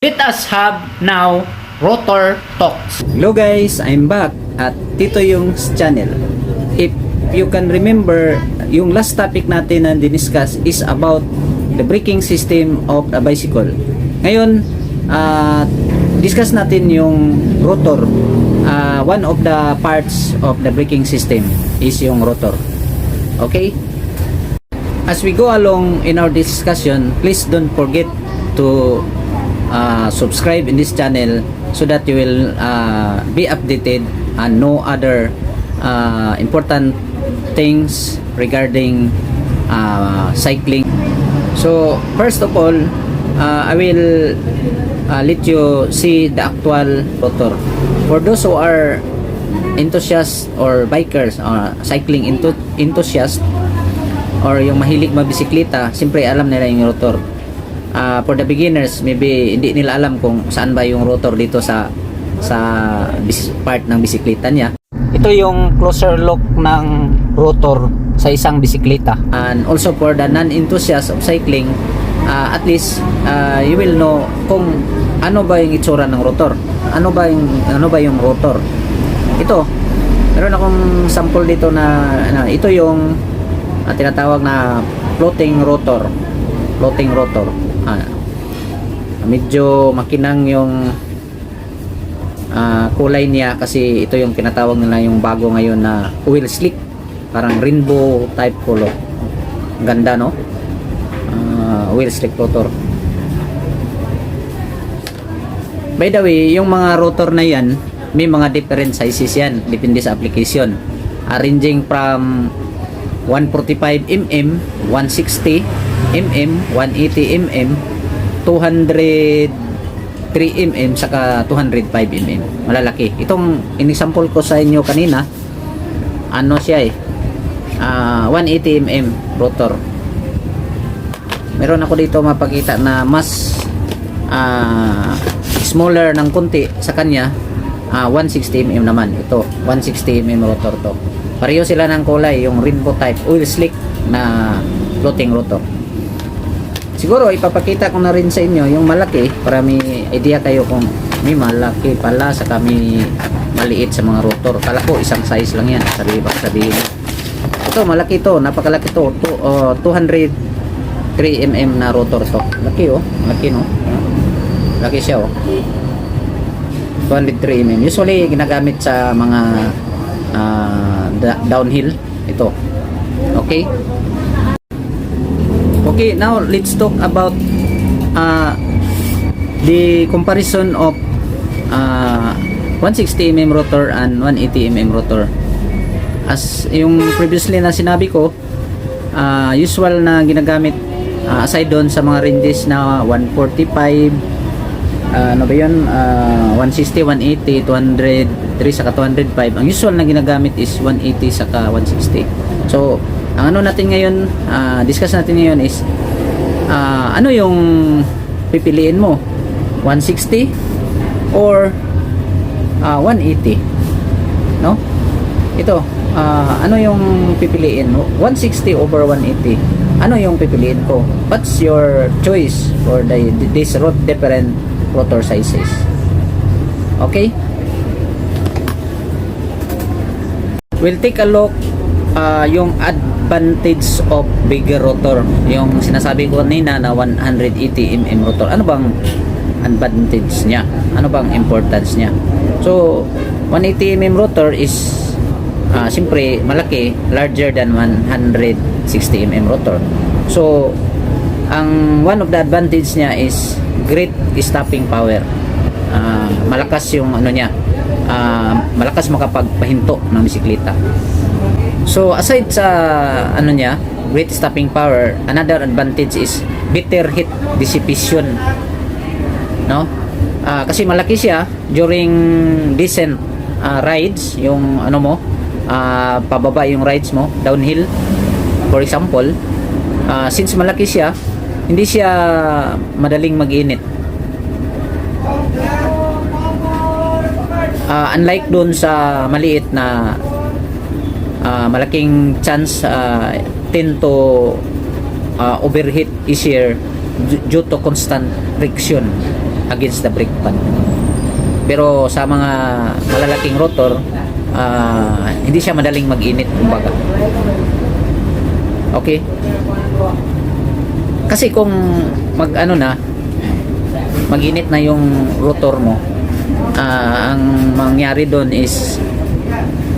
Let us have now Rotor Talks. Hello guys, I'm back at Tito Yung's channel. If you can remember, yung last topic natin na diniscuss is about the braking system of a bicycle. Ngayon, discuss natin yung rotor. One of the parts of the braking system is yung rotor. Okay? As we go along in our discussion, please don't forget to subscribe in this channel so that you will be updated and know other important things regarding cycling. So first of all, I will let you see the actual rotor. For those who are enthusiasts or bikers or cycling enthusiast or yung mahilig mabisikleta, siyempre alam nila yung rotor. For the beginners, maybe hindi nila alam kung saan ba yung rotor dito sa part ng bisikleta niya. Ito yung closer look ng rotor sa isang bisikleta. And also for the non-enthusiast of cycling, at least you will know kung ano ba yung itsura ng rotor. Ano ba yung rotor? Ito, meron akong sample dito na ito yung tinatawag na floating rotor. Floating rotor. Medyo makinang yung kulay niya kasi ito yung tinatawag nila yung bago ngayon na wheel slick, parang rainbow type color. Ganda, no? Wheel slick rotor. By the way, yung mga rotor na yan may mga different sizes yan, depende sa application, ranging from 145 mm, 160 mm, 180 mm, 203 mm, saka 205 mm. Malalaki. Itong in-example ko sa inyo kanina, ano siya 180 mm rotor. Meron ako dito mapakita na mas smaller ng konti sa kanya, 160 mm naman. Ito, 160 mm rotor to. Pareho sila ng kulay, yung rainbow type oil slick na floating rotor. Siguro ipapakita ko na rin sa inyo yung malaki para may idea kayo kung may malaki pala sa kami maliit sa mga rotor. Kala ko isang size lang yan, sabihin. Ito malaki to, napakalaki to, 203 mm na rotor to. Laki malaki no. Laki siya 203 mm. Usually ginagamit sa mga downhill ito. Okay, now let's talk about the comparison of 160 mm rotor and 180 mm rotor. As yung previously na sinabi ko, usual na ginagamit aside doon sa mga ranges na 145, ano ba yun, 160, 180, 203 saka 205. Ang usual na ginagamit is 180 saka 160. So ang ano natin ngayon, discuss natin ngayon is ano yung pipiliin mo, 160 or 180, no? Ito, ano yung pipiliin mo, 160 over 180? Ano yung pipiliin ko? What's your choice for this different rotor sizes? Okay, we'll take a look yung advantage of bigger rotor, yung sinasabi ko kanina na 180 mm rotor. Ano bang advantage niya? Ano bang importance niya? So 180 mm rotor is siyempre malaki, larger than 160 mm rotor. So ang one of the advantage niya is great stopping power. Malakas yung ano niya, malakas makapagpahinto ng bisikleta. So aside sa ano niya, great stopping power, another advantage is better heat dissipation, no? Kasi malaki siya during descent rides, yung ano mo, pababa yung rides mo, downhill for example, since malaki siya, hindi siya madaling mag-init. Unlike doon sa maliit na malaking chance tend to overheat easier due to constant friction. against the brake pad. Pero sa mga malalaking rotor, hindi siya madaling mag-init kumbaga. Okay? Kasi kung mag-init na yung rotor mo, ang mangyari doon is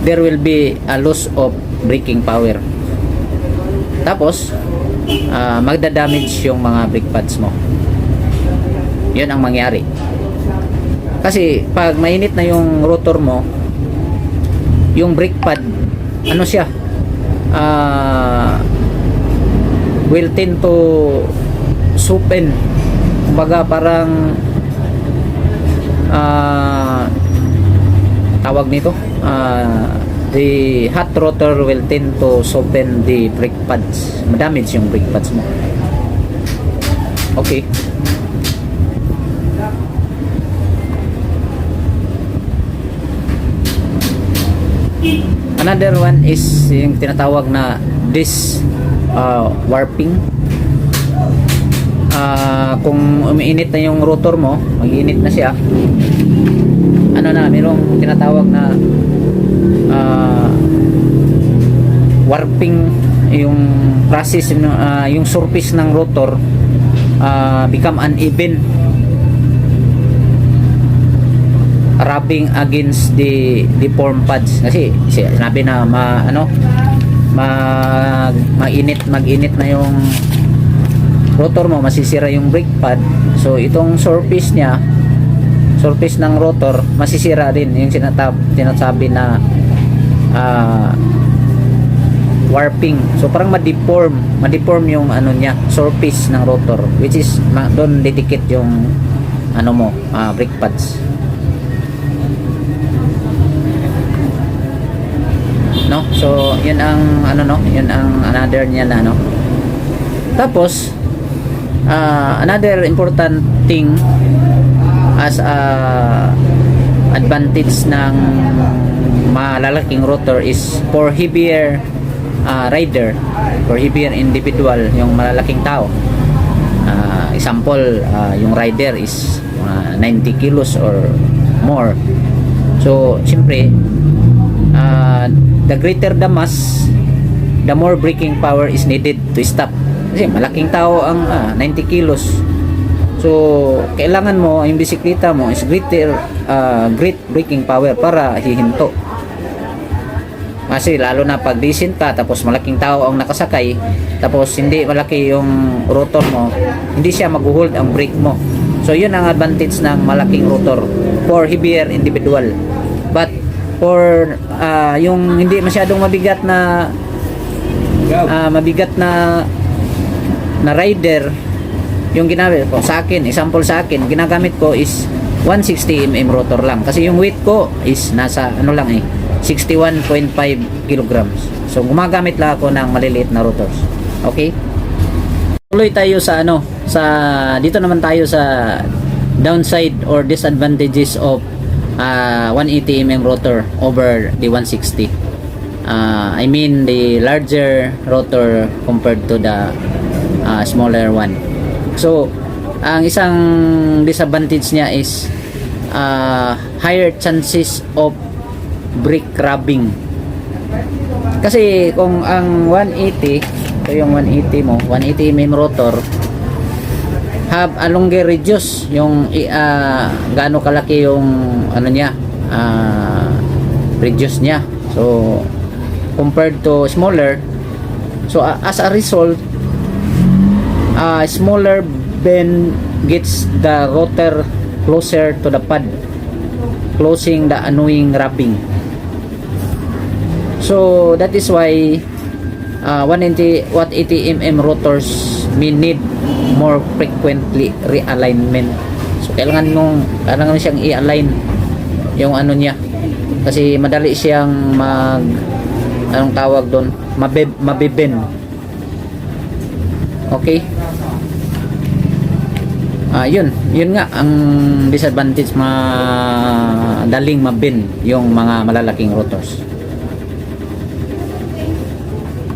there will be a loss of braking power. Tapos magda-damage yung mga brake pads mo. Yun ang mangyari. Kasi pag mainit na yung rotor mo, yung brake pad, siya, will tend to soften. Kumbaga parang tawag nito, the hot rotor will tend to soften the brake pads, madamage yung brake pads mo. Okay. Another one is yung tinatawag na disc warping. Kung umiinit na yung rotor mo, mag-iinit na siya, mayroong tinatawag na warping, yung process, yung surface ng rotor become uneven, rubbing against the form pads. Kasi sinabi na mag-init na yung rotor mo, masisira yung brake pad. So itong surface ng rotor masisira din, yung sinasabi na warping. So parang ma-deform yung surface ng rotor, which is doon didikit yung brake pads. So yun ang yun ang another niya na Tapos another important thing as a advantage ng malalaking rotor is for heavier rider, for heavier individual, yung malalaking tao. Example, yung rider is 90 kilos or more. So siyempre, the greater the mass, the more braking power is needed to stop. Kasi malaking tao ang 90 kilos. So kailangan mo, yung bisikleta mo is great braking power para hihinto. Kasi lalo na pag decent ka, tapos malaking tao ang nakasakay, tapos hindi malaki yung rotor mo, hindi siya mag-hold ang brake mo. So yun ang advantage ng malaking rotor for heavier individual. But for yung hindi masyadong mabigat na rider, yung ginamit ko sa akin, example sa akin, ginagamit ko is 160 mm rotor lang. Kasi yung weight ko is nasa 61.5 kilograms. So gumagamit lang ako ng maliliit na rotors. Okay? Tuloy tayo sa dito naman tayo sa downside or disadvantages of 180 mm rotor over the 160. I mean the larger rotor compared to the smaller one. So ang isang disadvantage niya is higher chances of brake rubbing. Kasi kung ang 180, ito yung 180 mo, 180 mm rotor, have a longer radius, yung gaano kalaki yung radius niya. So compared to smaller, so as a result, smaller bend gets the rotor closer to the pad, closing the annoying rubbing. So that is why 180 mm rotors may need more frequently realignment. So kailangan siyang i-align yung niya, kasi madali siyang anong tawag doon, mabibend. Okay? Yun nga ang disadvantage, madaling mabend yung mga malalaking rotors.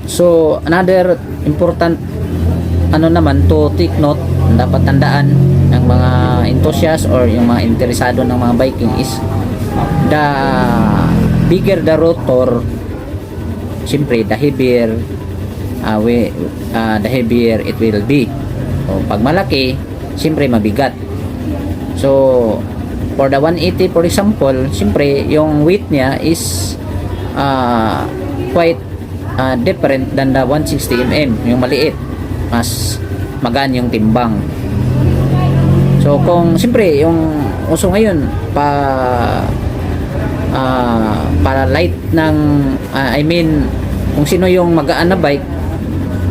So another important naman to take note, dapat tandaan ng mga enthusiast or yung mga interesado ng mga biking is the bigger the rotor, siyempre the heavier the heavier it will be. So pag malaki, siyempre mabigat. So for the 180 for example, siyempre yung weight niya is quite different than the 160mm, yung maliit, mas magaan yung timbang. So kung siyempre yung uso ngayon para light ng I mean kung sino yung magaan na bike,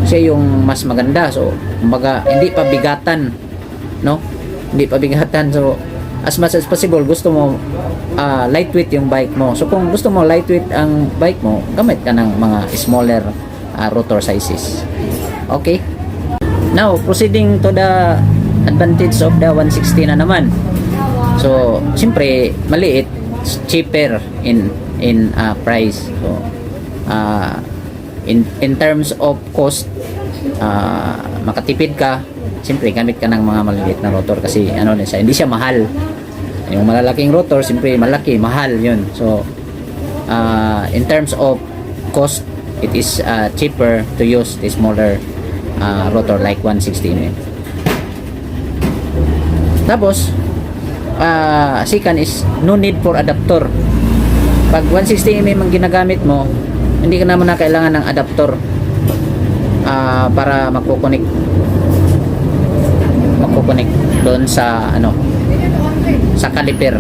siya yung mas maganda. So kumbaga hindi pa bigatan, no, hindi pa bigatan. So as much as possible gusto mo lightweight yung bike mo. So kung gusto mo lightweight ang bike mo, gamit ka ng mga smaller rotor sizes. Okay, now proceeding to the advantage of the 160 na naman. So siyempre maliit, cheaper in price. So in terms of cost, makatipid ka. Siyempre gamit ka ng mga maliliit na rotor kasi ano din siya, hindi siya mahal. Yung malalaking rotor siyempre malaki, mahal yun. So in terms of cost, it is cheaper to use the smaller rotor like 160mm. Tapos second is no need for adapter. Pag 160mm ang ginagamit mo, hindi ka naman na kailangan ng adapter para magko-connect doon sa sa caliper.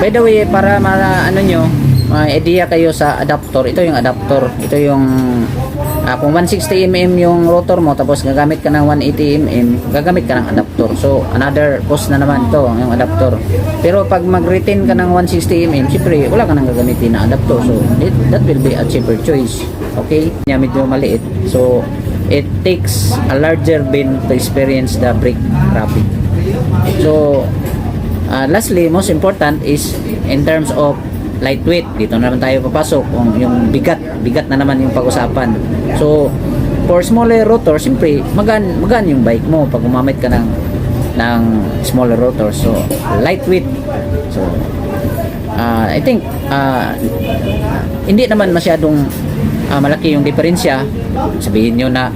By the way, para ano nyo, may idea kayo sa adapter, ito yung adapter. Ito yung kung 160mm yung rotor mo tapos gagamit ka ng 180mm, gagamit ka ng adapter. So another cost na naman to, yung adapter. Pero pag mag-retain ka ng 160mm, siyempre wala ka nang gagamitin na adapter. So that will be a cheaper choice. Okay? Niya medyo maliit. So it takes a larger bin to experience the brake rapid. So lastly, most important is in terms of lightweight. Dito na naman tayo papasok kung yung bigat na naman yung pag-usapan. So for smaller rotor, siyempre magaan yung bike mo pag gumamit ka ng smaller rotor. So lightweight. So I think hindi naman masyadong malaki yung diferensya. Sabihin nyo na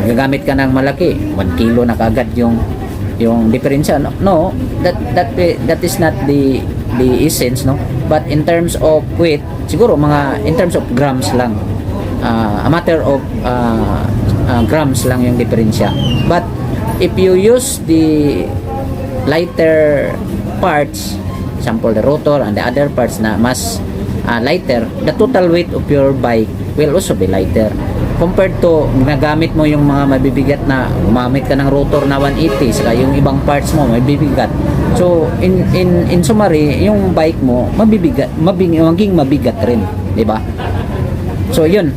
magagamit ka ng malaki, 1 kilo na kagad yung diferensya. No, that is not the essence, no. But in terms of weight, siguro mga in terms of grams lang, a matter of grams lang yung diferensya. But if you use the lighter parts, example the rotor and the other parts na mas lighter, the total weight of your bike will also be lighter compared to nagamit mo yung mga mabibigat na gumamit ka ng rotor na 180 saka yung ibang parts mo mabibigat. So in summary, yung bike mo maging mabigat rin, di ba? So yun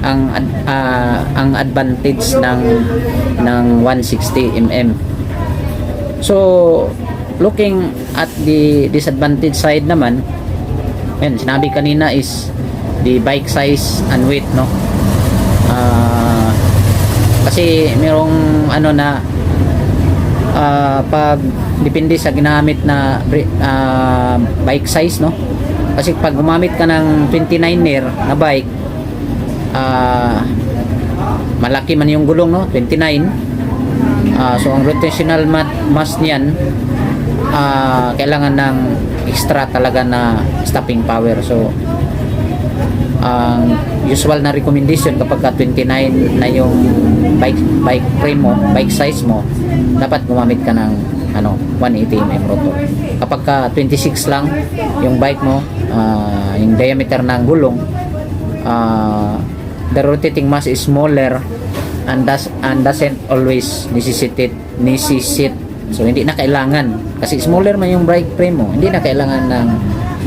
ang advantage ng 160mm. So looking at the disadvantage side naman, yan sinabi kanina is the bike size and weight, no. Kasi merong pag depende sa ginamit na bike size, no. Kasi pag gumamit ka ng 29er na bike, malaki man yung gulong, no, 29. So ang rotational mass niyan kailangan ng extra talaga na stopping power. So ang usual na recommendation kapag ka 29 na yung bike frame mo, bike size mo, dapat gumamit ka ng 180mm rotor. Kapag ka 26 lang yung bike mo, yung diameter ng gulong, the rotating mass is smaller and doesn't always necessitate. So hindi na kailangan, kasi smaller man yung bike frame mo, hindi na kailangan ng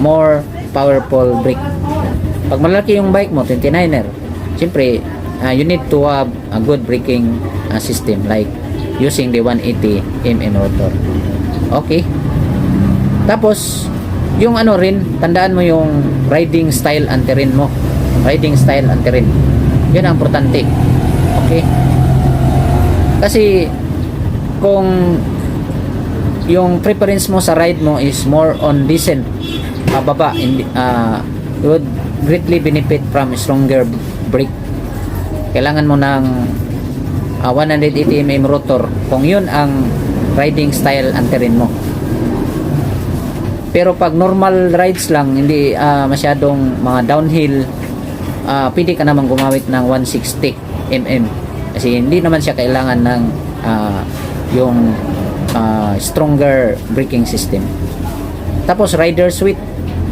more powerful brake. Pag malaki yung bike mo, 29er, siyempre you need to have a good braking system like using the 180mm rotor. Okay. Tapos yung rin, tandaan mo yung riding style and terrain mo. Riding style and terrain, yun ang importante. Okay. Kasi kung yung preference mo sa ride mo is more on decent, pababa, you would greatly benefit from stronger brake. Kailangan mo ng 180 mm rotor kung yun ang riding style ang terrain mo. Pero pag normal rides lang, hindi masyadong mga downhill, pwede ka naman gumamit ng 160 mm kasi hindi naman siya kailangan ng yung stronger braking system. Tapos rider suite,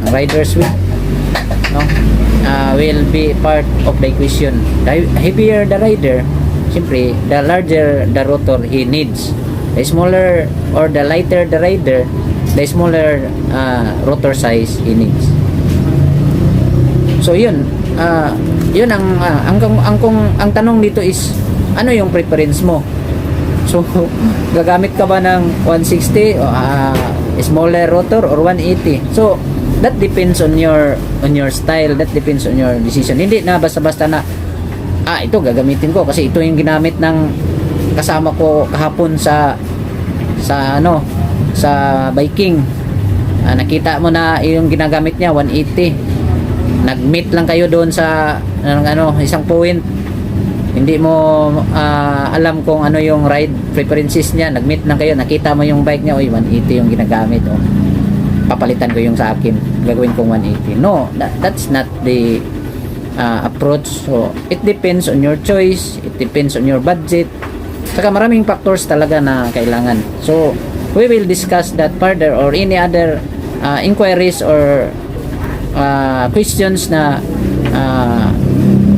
no, will be part of the equation. The heavier the rider, simply the larger the rotor he needs. The smaller or the lighter the rider, the smaller rotor size he needs. So yun, yun ang tanong dito is ano yung preference mo? So gagamit ka ba ng 160 smaller rotor or 180? So that depends on your style, that depends on your decision. Hindi na basta-basta na ito gagamitin ko kasi ito yung ginamit ng kasama ko kahapon sa biking. Nakita mo na yung ginagamit niya 180. Nag-meet lang kayo doon sa isang point. Hindi mo alam kung ano yung ride preferences niya. Nag-meet lang kayo, nakita mo yung bike niya, 180 yung ginagamit. Papalitan ko yung sa akin, gagawin kong 180. No, that's not the approach. So it depends on your choice, it depends on your budget. Saka maraming factors talaga na kailangan. So we will discuss that further, or any other inquiries or questions na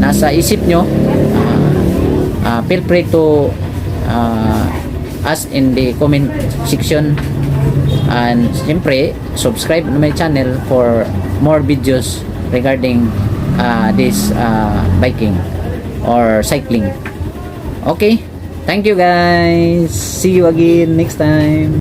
nasa isip nyo, feel free to ask in the comment section. And siyempre, subscribe to my channel for more videos regarding this biking or cycling. Okay, thank you guys. See you again next time.